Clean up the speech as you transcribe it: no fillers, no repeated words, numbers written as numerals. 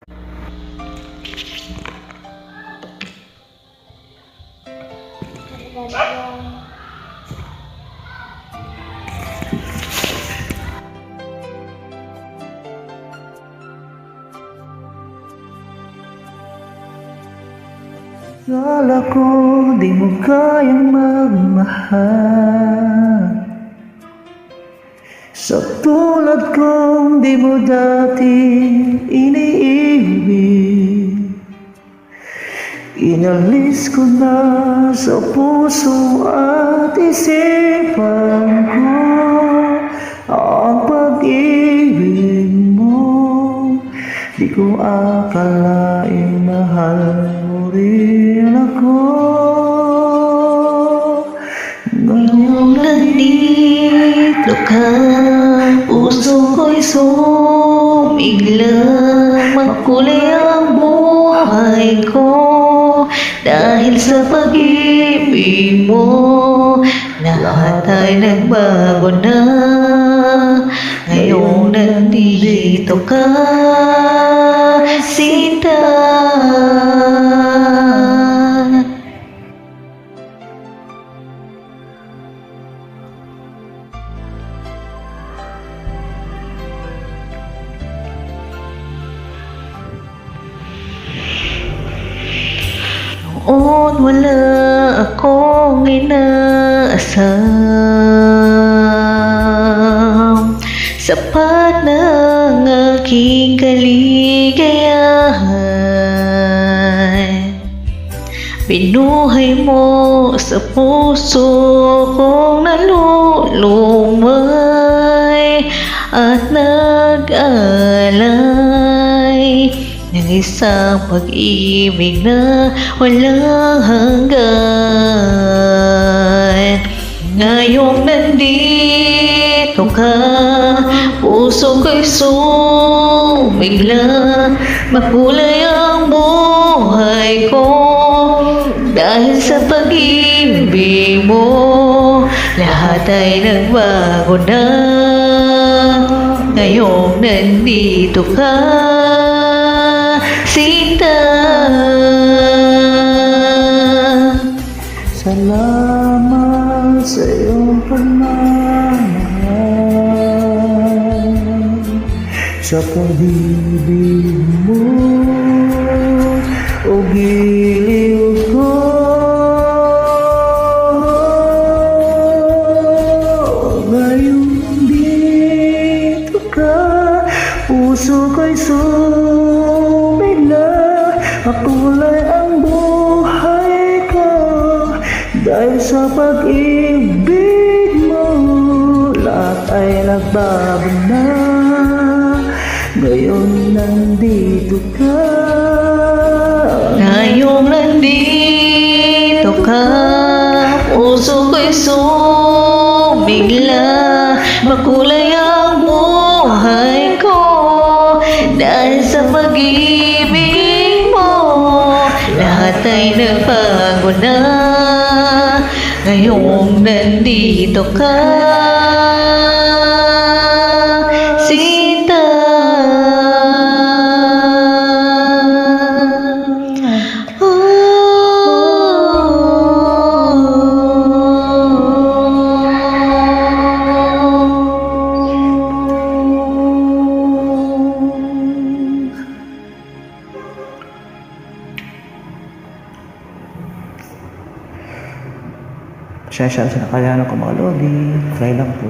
Akala ko di mo kayang magmahal, sa tulad kong di mo dati iniibig. Inalis ko na sa puso at isipan ko ang pag-ibig mo. Di ko akalaing mahal mo rin ako. Ngayong nandito ka, puso ko'y sumiglang, makulay ang buhay ko dahil sa pag-ibig mo. Lahat ay nagbago na ngayong nandito ka, Sinta. Noon wala akong inaasam, sapat ng aking kaligayahan. Binuhay mo sa puso kong nalulumay at nag-alay ng isang pag-ibig na walang hanggan. Ngayong nandito ka, puso ko'y sumigla, makulay ang buhay ko dahil sa pag-ibig mo. Lahat ay nagbago na ngayong nandito ka, Sinta. Salamat sa iyong pagmamahal, sa pag-ibig mo o giliw ko. Ngayong dito ka, puso ko'y sumigla, makulay ang buhay ko dahil sa pag-ibig mo. Lahat ay nagbago na ngayon nandito ka. Ngayong nandito ka, puso ko'y sumigla, makulay ang buhay ko dahil sa pag-ibig mo. Lahat ay nagbago na ngayong nandito ka, Sinta. Pasensya sa nakalanan ko mga lodi. Try lang po.